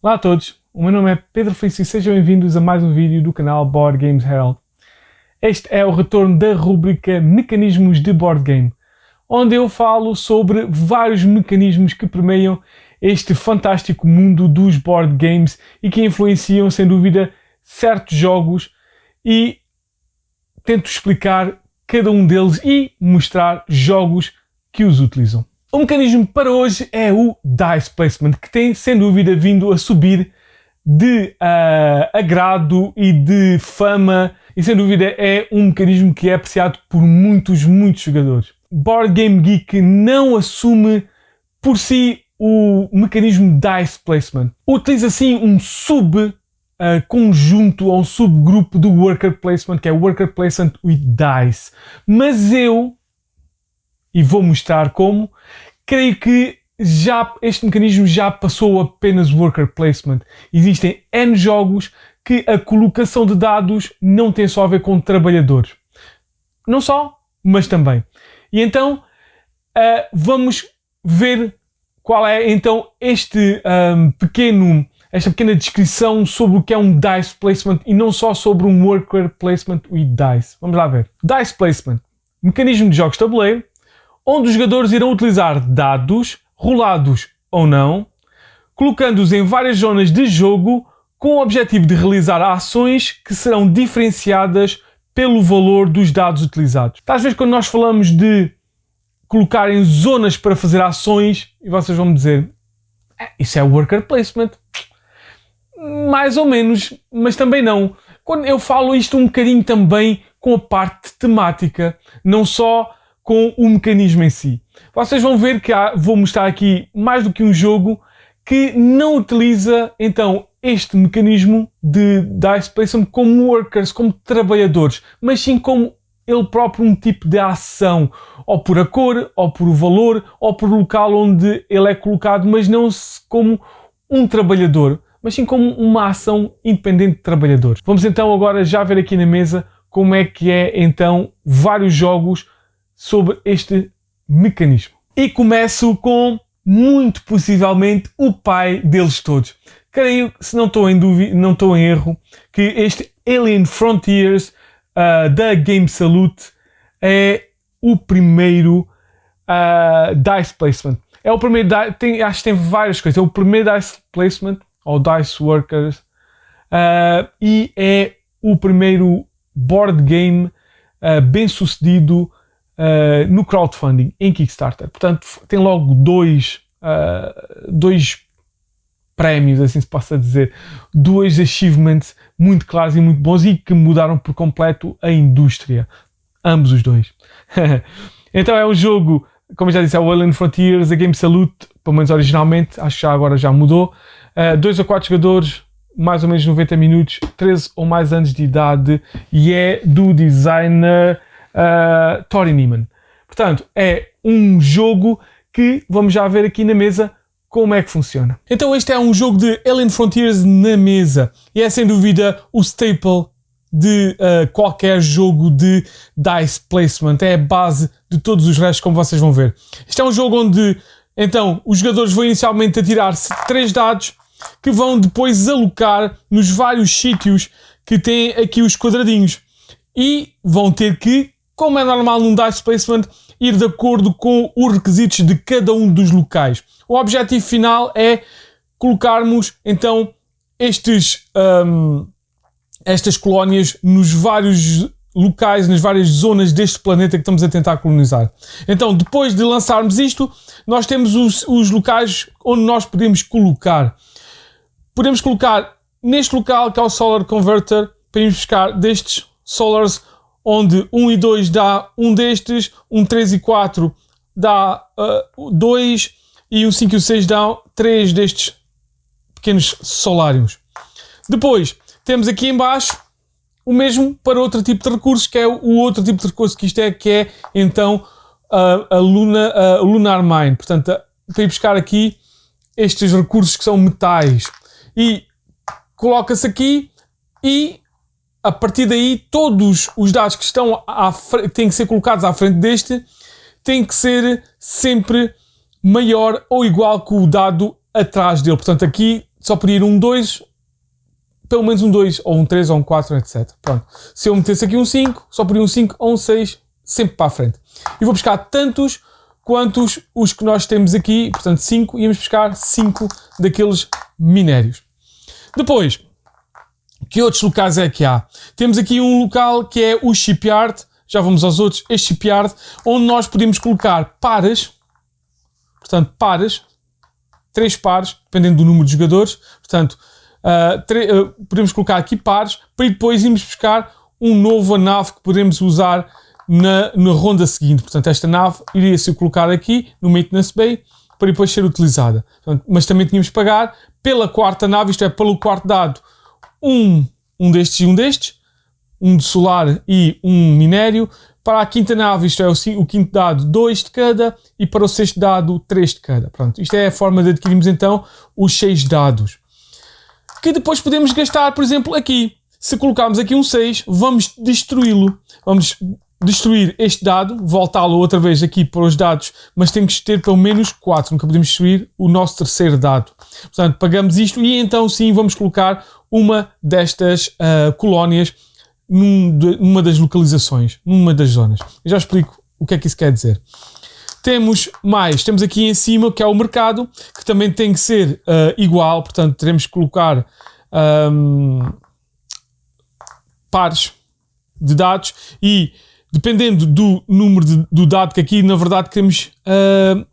Olá a todos, o meu nome é Pedro Felício e sejam bem-vindos a mais um vídeo do canal Board Games Herald. Este é o retorno da rubrica Mecanismos de Board Game, onde eu falo sobre vários mecanismos que permeiam este fantástico mundo dos board games e que influenciam, sem dúvida, certos jogos, e tento explicar cada um deles e mostrar jogos que os utilizam. O mecanismo para hoje é o Dice Placement, que tem, sem dúvida, vindo a subir de agrado e de fama, e sem dúvida é um mecanismo que é apreciado por muitos jogadores. Board Game Geek não assume por si o mecanismo Dice Placement. Utiliza sim um conjunto ou um subgrupo do Worker Placement, que é o Worker Placement with Dice. Mas eu, e vou mostrar como, creio que este mecanismo já passou apenas o Worker Placement. Existem N jogos que a colocação de dados não tem só a ver com trabalhadores. Não só, mas também. E então, vamos ver qual é então esta pequena descrição sobre o que é um Dice Placement e não só sobre um Worker Placement with Dice. Vamos lá ver. Dice Placement, mecanismo de jogos de tabuleiro, onde os jogadores irão utilizar dados, rolados ou não, colocando-os em várias zonas de jogo com o objetivo de realizar ações que serão diferenciadas pelo valor dos dados utilizados. Às vezes, quando nós falamos de colocar em zonas para fazer ações, e vocês vão me dizer, isso é Worker Placement. Mais ou menos, mas também não. Quando eu falo isto um bocadinho também com a parte temática, não só com o mecanismo em si. Vocês vão ver que vou mostrar aqui mais do que um jogo que não utiliza então este mecanismo de Dice Placement como workers, como trabalhadores, mas sim como ele próprio um tipo de ação, ou por a cor, ou por o valor, ou por o local onde ele é colocado, mas não como um trabalhador, mas sim como uma ação independente de trabalhadores. Vamos então agora já ver aqui na mesa como é que é então vários jogos sobre este mecanismo. E começo com, muito possivelmente, o pai deles todos. Creio, se não estou em dúvida, não estou em erro, que este Alien Frontiers da Game Salute é o primeiro Dice Placement. É o primeiro, acho que tem várias coisas. É o primeiro Dice Placement, ou Dice Workers, e é o primeiro board game bem sucedido no crowdfunding, em Kickstarter. Portanto, tem logo dois prémios, assim se possa dizer, dois achievements muito claros e muito bons e que mudaram por completo a indústria. Ambos os dois. Então é um jogo, como eu já disse, é o Alien Frontiers, a Game Salute, pelo menos originalmente, acho que já agora já mudou. 2 a 4 jogadores, mais ou menos 90 minutos, 13 ou mais anos de idade, e é do designer Tori Neiman. Portanto, é um jogo que vamos já ver aqui na mesa como é que funciona. Então este é um jogo de Alien Frontiers na mesa e é sem dúvida o staple de qualquer jogo de Dice Placement. É a base de todos os restos, como vocês vão ver. Este é um jogo onde então os jogadores vão inicialmente atirar 3 dados que vão depois alocar nos vários sítios que têm aqui os quadradinhos e vão ter que, como é normal num Dice Placement, ir de acordo com os requisitos de cada um dos locais. O objetivo final é colocarmos então estas colónias nos vários locais, nas várias zonas deste planeta que estamos a tentar colonizar. Então, depois de lançarmos isto, nós temos os locais onde nós podemos colocar. Podemos colocar neste local, que é o Solar Converter, podemos buscar destes Solars, onde 1 e 2 dá um destes, 3 e 4 dá 2, e 5 e 6 dá 3 destes pequenos solários. Depois, temos aqui em baixo o mesmo para outro tipo de recursos, que é o outro tipo de recurso que isto é, que é então a Lunar Mine. Portanto, para ir buscar aqui estes recursos que são metais. E coloca-se aqui e a partir daí todos os dados que estão têm que ser colocados à frente deste têm que ser sempre maior ou igual que o dado atrás dele. Portanto, aqui só podia ir um 2, pelo menos um 2, ou um 3, ou um 4, etc. Pronto. Se eu metesse aqui um 5, só podia um 5 ou um 6, sempre para a frente. E vou buscar tantos quantos os que nós temos aqui, portanto 5, íamos buscar 5 daqueles minérios. Depois, que outros locais é que há? Temos aqui um local que é o Shipyard, já vamos aos outros, este Shipyard, onde nós podemos colocar pares, portanto pares, 3 pares, dependendo do número de jogadores, portanto podemos colocar aqui pares, para depois irmos buscar uma nova nave que podemos usar na ronda seguinte. Portanto, esta nave iria ser colocada aqui no Maintenance Bay para depois ser utilizada. Portanto, mas também tínhamos que pagar pela quarta nave, isto é, pelo quarto dado, um destes e um destes, um de solar e um minério. Para a quinta nave, isto é, o quinto dado, 2 de cada, e para o sexto dado, 3 de cada. Pronto, isto é a forma de adquirirmos então os 6 dados. Que depois podemos gastar, por exemplo, aqui. Se colocarmos aqui um 6, vamos destruí-lo. Vamos destruir este dado, voltá-lo outra vez aqui para os dados, mas temos que ter pelo menos 4, nunca podemos destruir o nosso terceiro dado. Portanto, pagamos isto e então sim vamos colocar uma destas colónias numa das localizações, numa das zonas. Eu já explico o que é que isso quer dizer. Temos aqui em cima, que é o mercado, que também tem que ser igual, portanto teremos que colocar pares de dados e dependendo do número do dado, que aqui na verdade queremos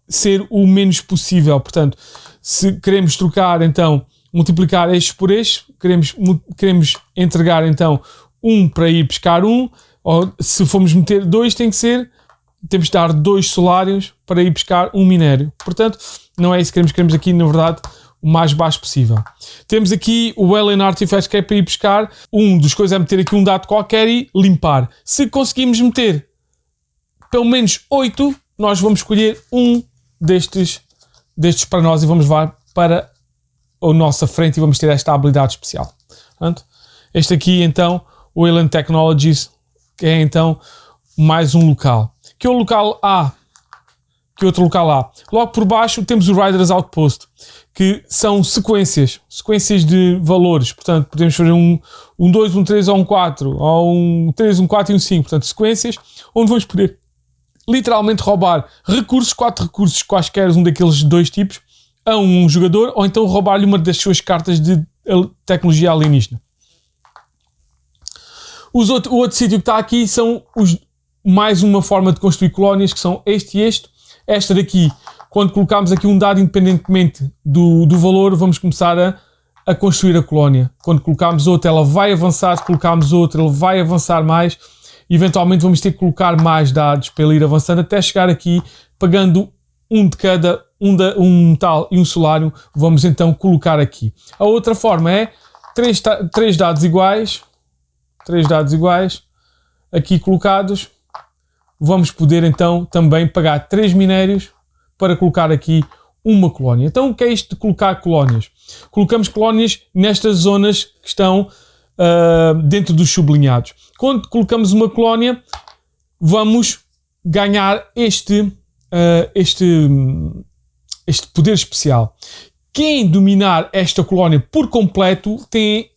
ser o menos possível. Portanto, se queremos trocar, então, multiplicar estes por estes, queremos entregar então 1 para ir buscar 1, ou se formos meter 2, temos de dar 2 solários para ir buscar 1 minério. Portanto, não é isso que queremos aqui, na verdade, o mais baixo possível. Temos aqui o Alien Artifacts, que é para ir buscar dos coisas, é meter aqui um dado qualquer e limpar. Se conseguimos meter pelo menos 8, nós vamos escolher um destes para nós e vamos levar para a nossa frente e vamos ter esta habilidade especial. Portanto, este aqui então, o Alien Technologies, que é então mais um local. Que é o local A? Que outro local há? Logo por baixo temos o Riders Outpost, que são sequências de valores. Portanto, podemos fazer um 2, um 3 ou um 4, ou um 3, um 4 e um 5. Portanto, sequências onde vamos poder literalmente roubar recursos, 4 recursos, quaisquer um daqueles 2 tipos, a um jogador, ou então roubar-lhe uma das suas cartas de tecnologia alienígena. O outro sítio que está aqui são mais uma forma de construir colónias, que são este e este. Esta daqui, quando colocarmos aqui um dado independentemente do valor, vamos começar a construir a colónia. Quando colocarmos outra, ela vai avançar. Se colocarmos outra, ele vai avançar mais. Eventualmente vamos ter que colocar mais dados para ele ir avançando até chegar aqui, pagando um de cada, um metal e um solário. Vamos então colocar aqui. A outra forma é 3 dados iguais. 3 dados iguais aqui colocados. Vamos poder então também pagar 3 minérios para colocar aqui uma colónia. Então o que é isto de colocar colónias? Colocamos colónias nestas zonas que estão dentro dos sublinhados. Quando colocamos uma colónia, vamos ganhar este poder especial. Quem dominar esta colónia por completo tem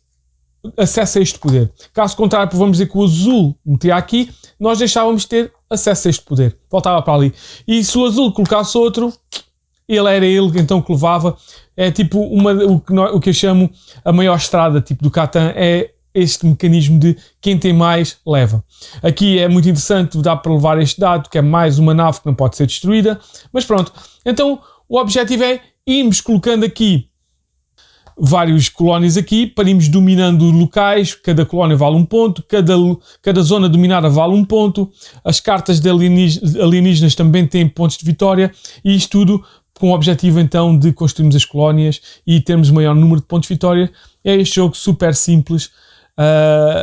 acesso a este poder. Caso contrário, vamos dizer que o azul metia aqui, nós deixávamos de ter acesso a este poder. Voltava para ali. E se o azul colocasse outro, era ele então que levava. É tipo o que eu chamo a maior estrada tipo do Catan, é este mecanismo de quem tem mais leva. Aqui é muito interessante, dá para levar este dado, que é mais uma nave que não pode ser destruída. Mas pronto, então o objetivo é irmos colocando aqui vários colónias aqui, para irmos dominando locais. Cada colónia vale 1 ponto, cada zona dominada vale 1 ponto, as cartas de alienígenas também têm pontos de vitória, e isto tudo com o objetivo então de construirmos as colónias e termos o maior número de pontos de vitória. É este jogo super simples,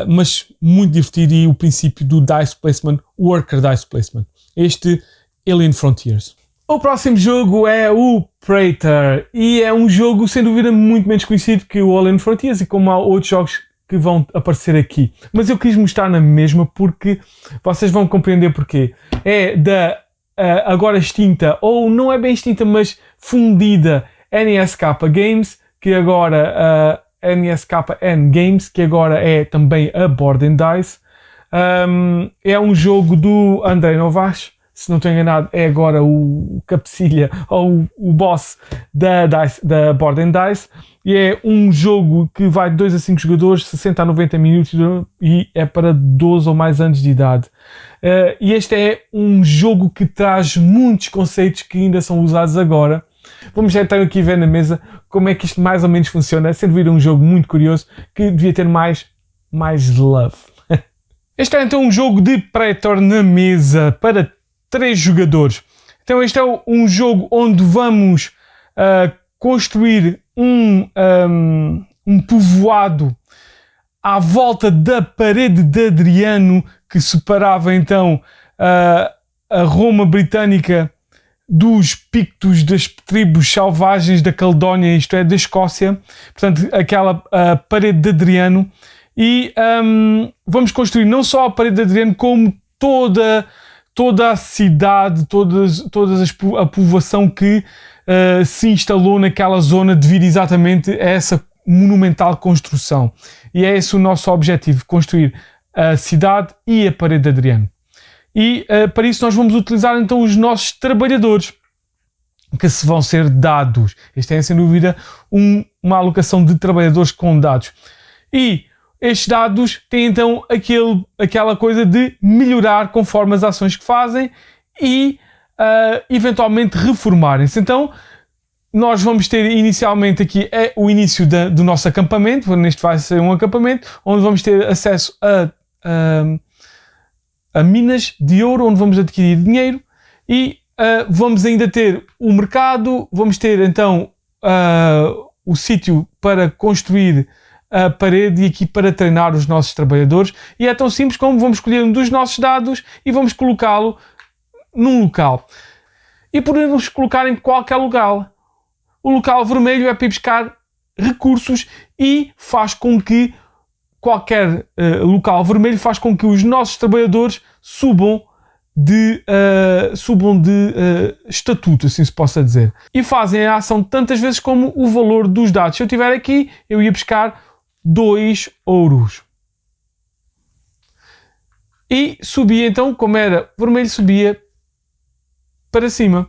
mas muito divertido, e o princípio do Dice Placement, Worker Dice Placement, este Alien Frontiers. O próximo jogo é o Praetor, e é um jogo sem dúvida muito menos conhecido que o Alien Frontiers, e como há outros jogos que vão aparecer aqui. Mas eu quis mostrar na mesma porque vocês vão compreender porquê. É da agora extinta, ou não é bem extinta, mas fundida NSK Games, que agora a NSKN Games, que agora é também a Board and Dice. É um jogo do Andrei Novas, se não estou enganado, é agora o cabecilha ou o boss da Board and Dice, e é um jogo que vai de 2 a 5 jogadores, 60 a 90 minutos, e é para 12 ou mais anos de idade. E este é um jogo que traz muitos conceitos que ainda são usados agora. Vamos já então aqui ver na mesa como é que isto mais ou menos funciona, sendo vir um jogo muito curioso que devia ter mais love. Este é então um jogo de Praetor na mesa para 3 jogadores. Então este é um jogo onde vamos construir um povoado à volta da parede de Adriano, que separava então a Roma britânica dos Pictos, das tribos selvagens da Caledónia, isto é, da Escócia. Portanto, aquela parede de Adriano. E vamos construir não só a parede de Adriano, como toda a cidade, a povoação que se instalou naquela zona devido exatamente a essa monumental construção. E é esse o nosso objetivo, construir a cidade e a parede de Adriano. E para isso nós vamos utilizar então os nossos trabalhadores, que se vão ser dados. Este é sem dúvida uma alocação de trabalhadores com dados. E estes dados têm então aquela coisa de melhorar conforme as ações que fazem e eventualmente reformarem-se. Então nós vamos ter inicialmente aqui o início do nosso acampamento. Neste vai ser um acampamento onde vamos ter acesso a minas de ouro, onde vamos adquirir dinheiro, e vamos ainda ter o mercado, vamos ter então o sítio para construir a parede e aqui para treinar os nossos trabalhadores. E é tão simples como vamos escolher um dos nossos dados e vamos colocá-lo num local. E podemos colocar em qualquer local. O local vermelho é para ir buscar recursos e faz com que qualquer local vermelho faz com que os nossos trabalhadores subam de estatuto, assim se possa dizer. E fazem a ação tantas vezes como o valor dos dados. Se eu tiver aqui, eu ia buscar 2 ouros. E subia então, como era vermelho, subia para cima.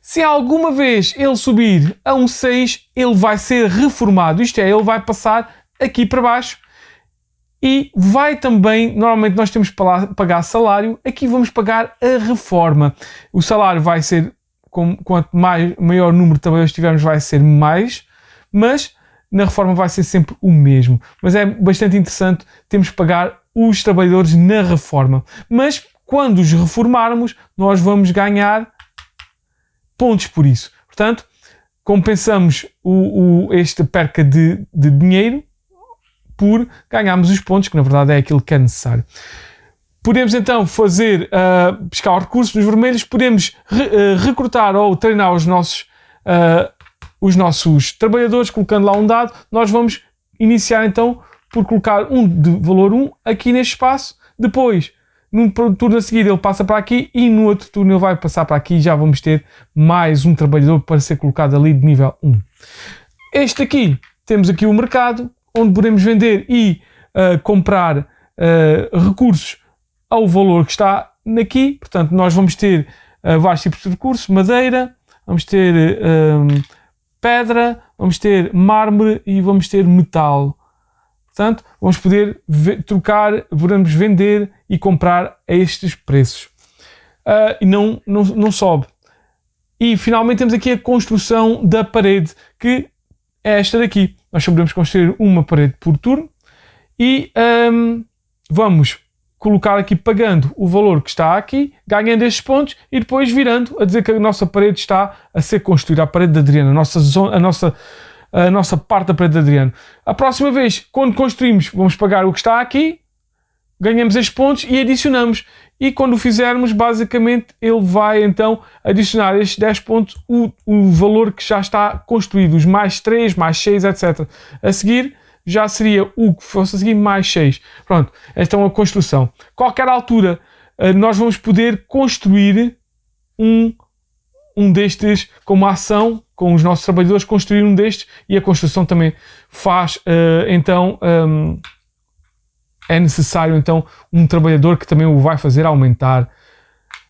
Se alguma vez ele subir a um 6, ele vai ser reformado. Isto é, ele vai passar aqui para baixo. E vai também, normalmente nós temos que pagar salário, aqui vamos pagar a reforma. O salário vai ser, quanto maior número de trabalhadores tivermos, vai ser mais, mas na reforma vai ser sempre o mesmo. Mas é bastante interessante, temos que pagar os trabalhadores na reforma. Mas quando os reformarmos, nós vamos ganhar pontos por isso. Portanto, compensamos esta perca de dinheiro por ganharmos os pontos, que na verdade é aquilo que é necessário. Podemos então buscar os recursos nos vermelhos, podemos recrutar ou treinar os nossos trabalhadores, colocando lá um dado. Nós vamos iniciar então por colocar um de valor 1 aqui neste espaço. Depois, num turno a seguir, ele passa para aqui e no outro turno ele vai passar para aqui e já vamos ter mais um trabalhador para ser colocado ali de nível 1. Este aqui, temos aqui o mercado, onde podemos vender e comprar recursos ao valor que está aqui. Portanto, nós vamos ter vários tipos de recursos: madeira, vamos ter pedra, vamos ter mármore e vamos ter metal. Portanto, vamos poder trocar, podemos vender e comprar a estes preços. E não sobe. E finalmente temos aqui a construção da parede, que é esta daqui. Nós só podemos construir uma parede por turno e vamos colocar aqui pagando o valor que está aqui, ganhando estes pontos e depois virando a dizer que a nossa parede está a ser construída, a parede de Adriano, a nossa parte da parede de Adriano. A próxima vez, quando construímos, vamos pagar o que está aqui, ganhamos estes pontos e adicionamos. E quando o fizermos, basicamente, ele vai então adicionar estes 10 pontos, o valor que já está construído, os mais 3, mais 6, etc. A seguir, já seria o que fosse a seguir mais 6. Pronto, esta é uma construção. Qualquer altura, nós vamos poder construir um um destes como ação, com os nossos trabalhadores, construir um destes, e a construção também faz, é necessário então um trabalhador que também o vai fazer aumentar.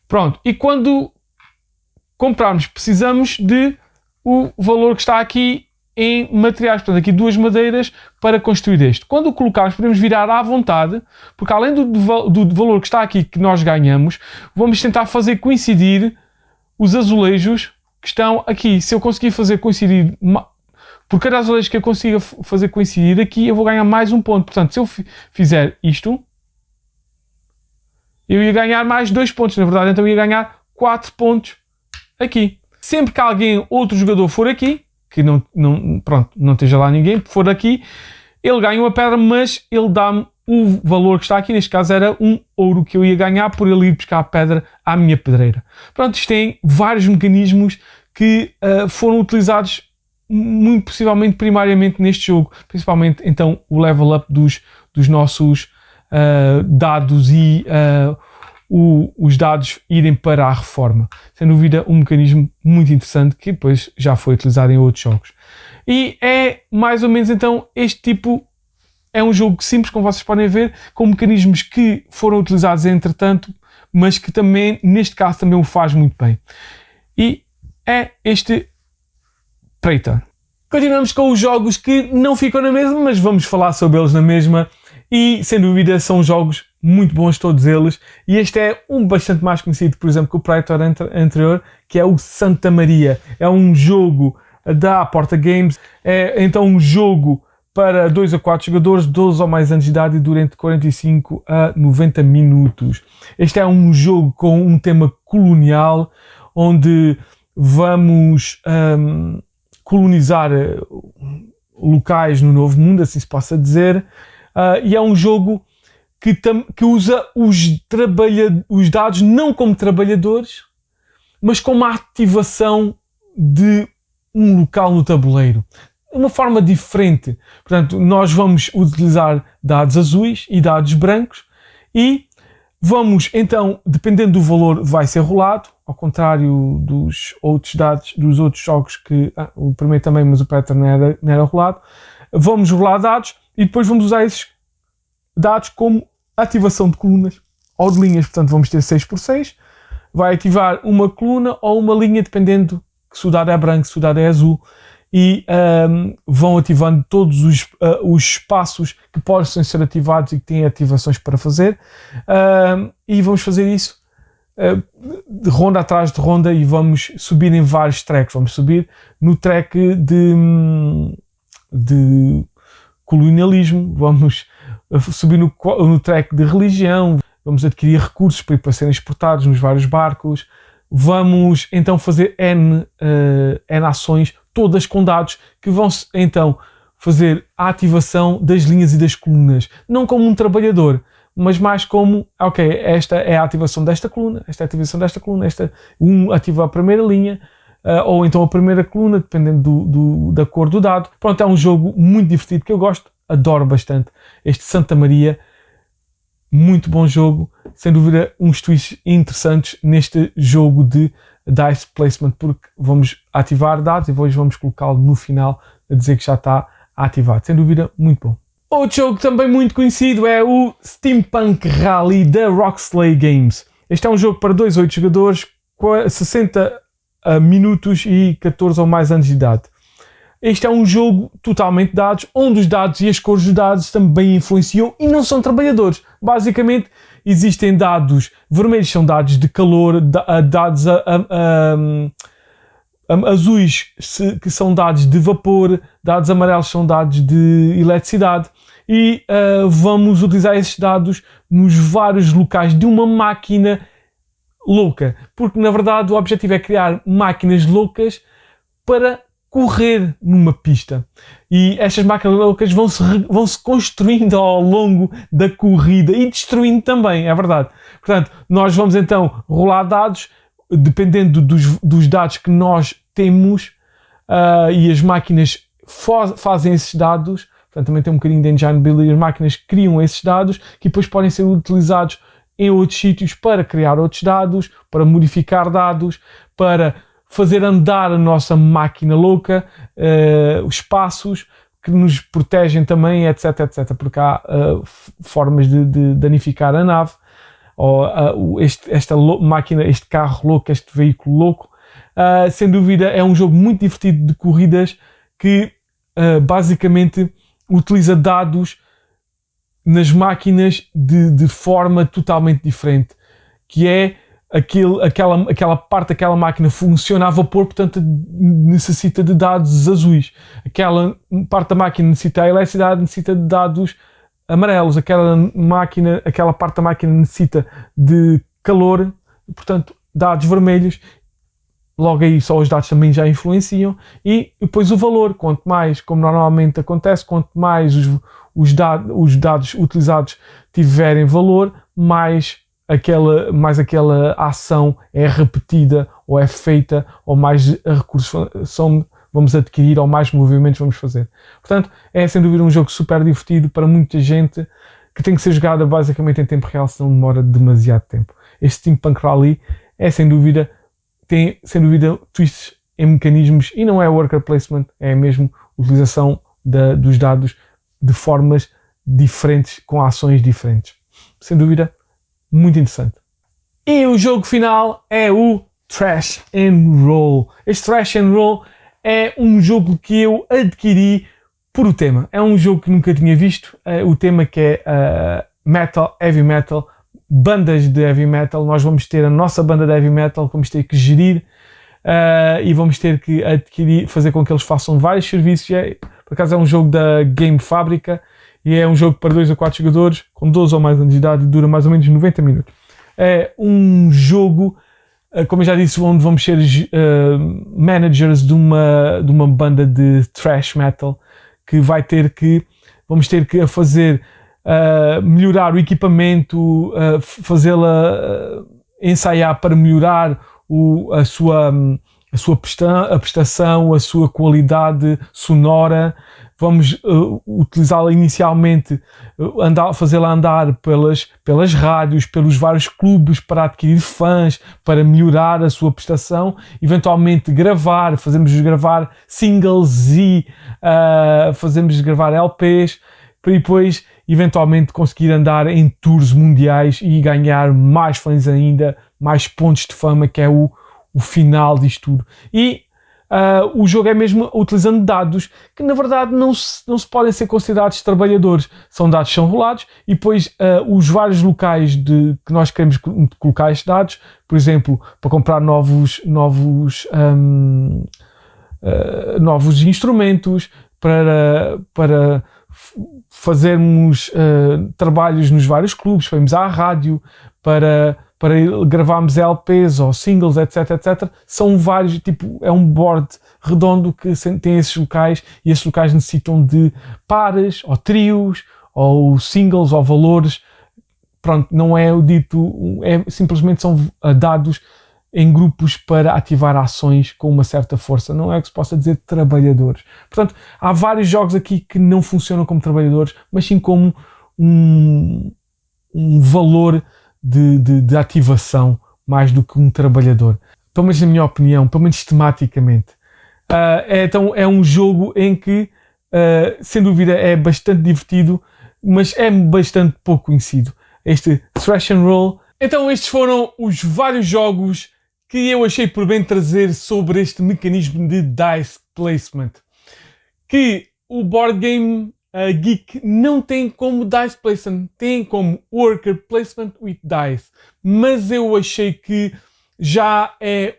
Pronto, e quando comprarmos, precisamos de o valor que está aqui em materiais, portanto aqui 2 madeiras para construir este. Quando o colocarmos, podemos virar à vontade, porque além do valor que está aqui que nós ganhamos, vamos tentar fazer coincidir os azulejos que estão aqui. Se eu conseguir fazer coincidir, por cada azulejo que eu consiga fazer coincidir aqui, eu vou ganhar mais um ponto. Portanto, se eu fizer isto, eu ia ganhar mais 2 pontos, na verdade, então eu ia ganhar 4 pontos aqui. Sempre que alguém, outro jogador for aqui, que não esteja lá ninguém, for aqui, ele ganha uma pedra, mas ele dá-me o valor que está aqui. Neste caso era um ouro que eu ia ganhar por ele ir buscar a pedra à minha pedreira. Pronto, isto tem vários mecanismos que foram utilizados muito possivelmente primariamente neste jogo, principalmente então o level up dos nossos dados e os dados irem para a reforma. Sem dúvida um mecanismo muito interessante que depois já foi utilizado em outros jogos. E é mais ou menos então este tipo, é um jogo simples, como vocês podem ver, com mecanismos que foram utilizados entretanto, mas que também, neste caso, também o faz muito bem. E é este Praetor. Continuamos com os jogos que não ficam na mesma, mas vamos falar sobre eles na mesma. E, sem dúvida, são jogos muito bons todos eles. E este é um bastante mais conhecido, por exemplo, que o Praetor anterior, que é o Santa Maria. É um jogo da Porta Games. É então um jogo para 2 a 4 jogadores, 12 ou mais anos de idade e durante 45 a 90 minutos. Este é um jogo com um tema colonial, onde vamos colonizar locais no Novo Mundo, assim se possa dizer, e é um jogo que usa os dados não como trabalhadores, mas como a ativação de um local no tabuleiro. Uma forma diferente. Portanto, nós vamos utilizar dados azuis e dados brancos e vamos, então, dependendo do valor, vai ser rolado, ao contrário dos outros dados, dos outros jogos que, o primeiro também, mas o Praetor não era rolado. Vamos rolar dados e depois vamos usar esses dados como ativação de colunas ou de linhas. Portanto, vamos ter 6x6, vai ativar uma coluna ou uma linha, dependendo se o dado é branco, se o dado é azul, e vão ativando todos os espaços que possam ser ativados e que têm ativações para fazer, e vamos fazer isso de ronda atrás de ronda e vamos subir em vários tracks. Vamos subir no track de colonialismo, vamos subir no track de religião, vamos adquirir recursos para serem exportados nos vários barcos, vamos então fazer N ações, todas com dados que vão então fazer a ativação das linhas e das colunas, não como um trabalhador, mas mais como, ok, esta é a ativação desta coluna, esta é a ativação desta coluna, ativa a primeira linha, ou então a primeira coluna, dependendo da cor do dado. Pronto, é um jogo muito divertido que eu gosto, adoro bastante este Santa Maria, muito bom jogo, sem dúvida uns twists interessantes neste jogo de Dice Placement, porque vamos ativar dados e depois vamos colocá-lo no final a dizer que já está ativado. Sem dúvida, muito bom. Outro jogo também muito conhecido é o Steampunk Rally da Roxley Games. Este é um jogo para 2 a 8 jogadores, 60 minutos e 14 ou mais anos de idade. Este é um jogo totalmente de dados, onde os dados e as cores dos dados também influenciam e não são trabalhadores. Basicamente, existem dados vermelhos, são dados de calor, dados azuis que são dados de vapor, dados amarelos são dados de eletricidade, e vamos utilizar esses dados nos vários locais de uma máquina louca, porque na verdade o objetivo é criar máquinas loucas para correr numa pista, e estas máquinas loucas vão-se construindo ao longo da corrida e destruindo também, é verdade. Portanto, nós vamos então rolar dados, dependendo dos dados que nós temos, e as máquinas fazem esses dados. Portanto, também tem um bocadinho de engine building, as máquinas criam esses dados que depois podem ser utilizados em outros sítios para criar outros dados, para modificar dados, para fazer andar a nossa máquina louca, os passos que nos protegem também, etc, etc, porque há formas de danificar a nave, ou esta máquina, este carro louco, este veículo louco. Sem dúvida é um jogo muito divertido de corridas que basicamente utiliza dados nas máquinas de forma totalmente diferente, que é aquela parte daquela máquina funciona a vapor, portanto necessita de dados azuis. Aquela parte da máquina necessita de eletricidade, necessita de dados amarelos. Aquela parte da máquina necessita de calor, portanto dados vermelhos. Logo aí só os dados também já influenciam. E depois o valor, quanto mais, como normalmente acontece, quanto mais os dados utilizados tiverem valor, mais aquela ação é repetida ou é feita, ou mais recursos vamos adquirir, ou mais movimentos vamos fazer. Portanto, é sem dúvida um jogo super divertido para muita gente, que tem que ser jogado basicamente em tempo real, senão demora demasiado tempo. Este Steampunk Rally tem sem dúvida twists em mecanismos, e não é worker placement, é mesmo utilização dos dados de formas diferentes, com ações diferentes. Sem dúvida, muito interessante. E o jogo final é o Trash and Roll. Este Trash and Roll é um jogo que eu adquiri por o tema. É um jogo que nunca tinha visto. O tema que é metal, heavy metal, bandas de heavy metal. Nós vamos ter a nossa banda de heavy metal, vamos ter que gerir e vamos ter que fazer com que eles façam vários serviços. Por acaso é um jogo da Game Fábrica e é um jogo para 2 a 4 jogadores, com 12 ou mais anos de idade, e dura mais ou menos 90 minutos. É um jogo, como eu já disse, onde vamos ser managers de uma banda de thrash metal, que vamos ter que fazer melhorar o equipamento, fazê-la ensaiar para melhorar a sua prestação, a sua qualidade sonora. Vamos utilizá-la inicialmente, fazê-la andar pelas rádios, pelos vários clubes para adquirir fãs, para melhorar a sua prestação, eventualmente fazemos gravar singles e fazemos gravar LPs, para depois eventualmente conseguir andar em tours mundiais e ganhar mais fãs ainda, mais pontos de fama, que é o final disto tudo. E o jogo é mesmo utilizando dados que na verdade não se podem ser considerados trabalhadores. São dados que são rolados e depois os vários locais que nós queremos colocar estes dados, por exemplo, para comprar novos instrumentos, para fazermos trabalhos nos vários clubes, para irmos à rádio, para gravarmos LPs ou singles, etc, etc. São vários, é um board redondo que tem esses locais, e esses locais necessitam de pares, ou trios, ou singles, ou valores. Pronto, não é o dito, simplesmente são dados em grupos para ativar ações com uma certa força. Não é que se possa dizer trabalhadores. Portanto, há vários jogos aqui que não funcionam como trabalhadores, mas sim como um valor de ativação, mais do que um trabalhador. Pelo menos na minha opinião, pelo menos tematicamente. Então é um jogo em que, sem dúvida, é bastante divertido, mas é bastante pouco conhecido. Este Thrash and Roll. Então estes foram os vários jogos que eu achei por bem trazer sobre este mecanismo de dice placement, que o Board Game Geek não tem como dice placement, tem como worker placement with dice, mas eu achei que já é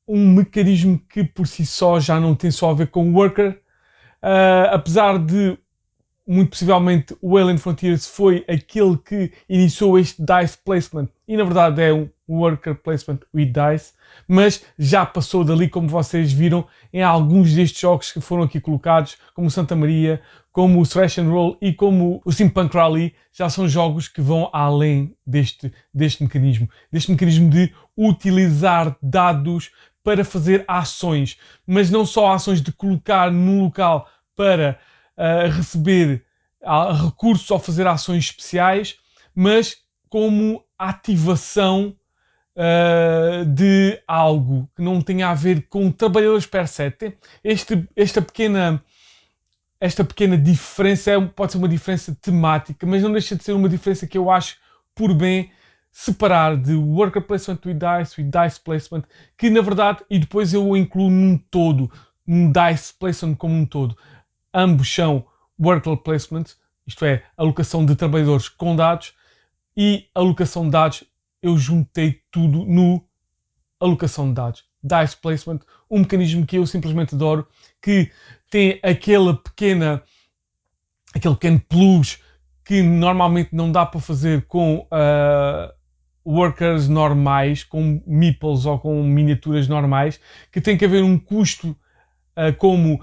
um mecanismo que por si só já não tem só a ver com worker, apesar de muito possivelmente o Alien Frontiers foi aquele que iniciou este dice placement, e na verdade é um worker placement with dice, mas já passou dali, como vocês viram em alguns destes jogos que foram aqui colocados, como o Santa Maria, como o Thrash and Roll e como o Steampunk Rally. Já são jogos que vão além deste mecanismo de utilizar dados para fazer ações, mas não só ações de colocar num local para receber recursos ou fazer ações especiais, mas como ativação de algo que não tenha a ver com trabalhadores per se. Esta pequena diferença pode ser uma diferença temática, mas não deixa de ser uma diferença que eu acho por bem separar de worker placement with dice placement, que na verdade, e depois eu o incluo num todo, um dice placement como um todo. Ambos são worker placement, isto é, alocação de trabalhadores com dados, e alocação de dados, eu juntei tudo no alocação de dados. Dice placement, um mecanismo que eu simplesmente adoro, que tem aquele pequeno plus que normalmente não dá para fazer com workers normais, com meeples ou com miniaturas normais, que tem que haver um custo como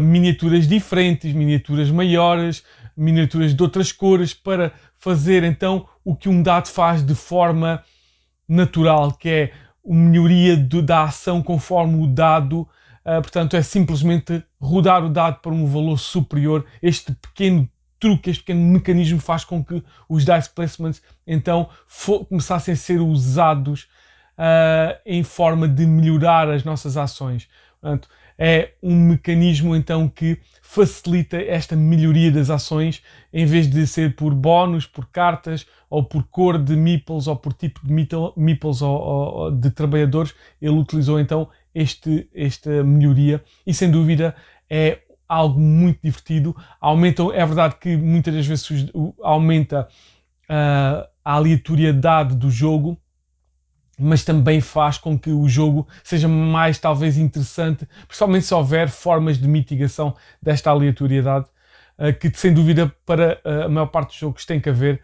miniaturas diferentes, miniaturas maiores, miniaturas de outras cores, para fazer então o que um dado faz de forma natural, que é uma melhoria da ação conforme o dado. Portanto, é simplesmente rodar o dado para um valor superior. Este pequeno truque, este pequeno mecanismo faz com que os dice placements então começassem a ser usados em forma de melhorar as nossas ações. Portanto, é um mecanismo então que facilita esta melhoria das ações, em vez de ser por bónus, por cartas, ou por cor de meeples, ou por tipo de meeples ou de trabalhadores. Ele utilizou então esta melhoria e sem dúvida é algo muito divertido. É verdade que muitas das vezes aumenta a aleatoriedade do jogo, mas também faz com que o jogo seja mais talvez interessante, principalmente se houver formas de mitigação desta aleatoriedade, que sem dúvida para a maior parte dos jogos tem que haver,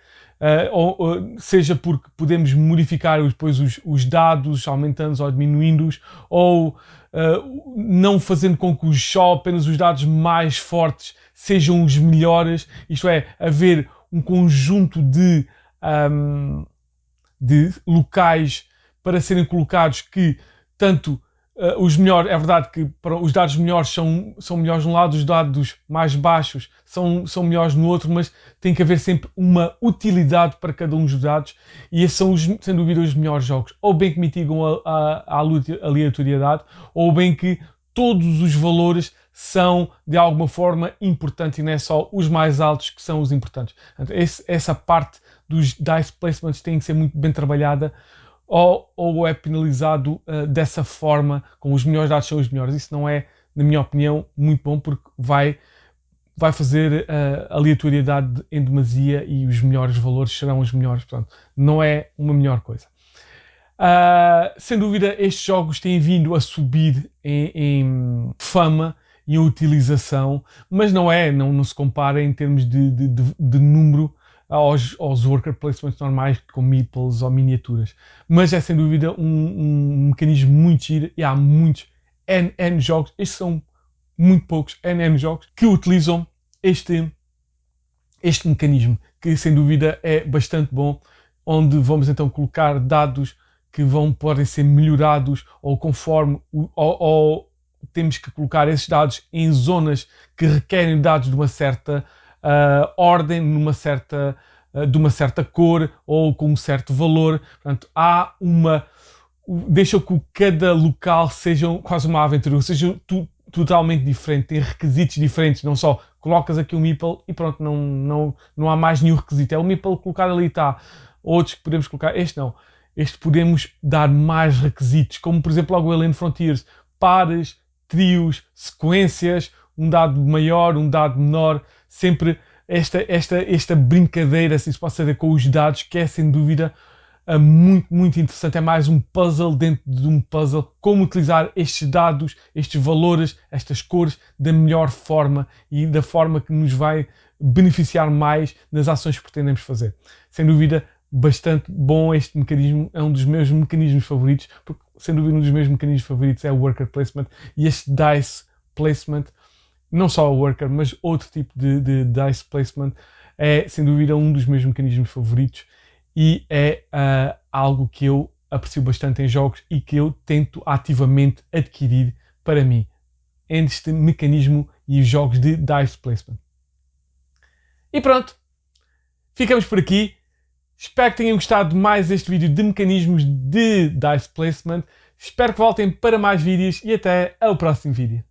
seja porque podemos modificar depois os dados, aumentando-os ou diminuindo-os, ou não fazendo com que só apenas os dados mais fortes sejam os melhores, isto é, haver um conjunto de locais para serem colocados que tanto os melhores, é verdade que os dados melhores são melhores de um lado, os dados mais baixos são melhores no outro, mas tem que haver sempre uma utilidade para cada um dos dados, e esses são, sem dúvida, os melhores jogos. Ou bem que mitigam a aleatoriedade, ou bem que todos os valores são de alguma forma importantes e não é só os mais altos que são os importantes. Portanto, essa parte dos dice placements tem que ser muito bem trabalhada, ou é penalizado dessa forma, com os melhores dados são os melhores. Isso não é, na minha opinião, muito bom, porque vai fazer aleatoriedade em demasia e os melhores valores serão os melhores. Portanto, não é uma melhor coisa. Sem dúvida, estes jogos têm vindo a subir em fama e em utilização, mas não se compara em termos de número aos worker placements normais, como meeples ou miniaturas. Mas é sem dúvida um mecanismo muito giro, e há muitos N jogos, estes são muito poucos N jogos que utilizam este mecanismo, que sem dúvida é bastante bom, onde vamos então colocar dados que podem ser melhorados, ou conforme ou temos que colocar esses dados em zonas que requerem dados de uma certa ordem, de uma certa cor ou com um certo valor. Portanto, deixa que cada local seja quase uma aventura, seja totalmente diferente, tem requisitos diferentes, não só colocas aqui um meeple e pronto, não há mais nenhum requisito, é o meeple colocado ali, está. Outros que podemos colocar, este não. Este podemos dar mais requisitos, como por exemplo logo o Alien Frontiers, pares, trios, sequências, um dado maior, um dado menor, sempre esta brincadeira, se isso pode ser, com os dados, que é sem dúvida muito, muito interessante. É mais um puzzle dentro de um puzzle, como utilizar estes dados, estes valores, estas cores da melhor forma e da forma que nos vai beneficiar mais nas ações que pretendemos fazer. Sem dúvida, bastante bom este mecanismo, é um dos meus mecanismos favoritos, porque sem dúvida um dos meus mecanismos favoritos é o worker placement, e este dice placement, não só o worker, mas outro tipo de dice placement, é sem dúvida um dos meus mecanismos favoritos, e é algo que eu aprecio bastante em jogos e que eu tento ativamente adquirir para mim, este mecanismo e os jogos de dice placement. E pronto, ficamos por aqui. Espero que tenham gostado mais deste vídeo de mecanismos de Dice Placement. Espero que voltem para mais vídeos e até ao próximo vídeo.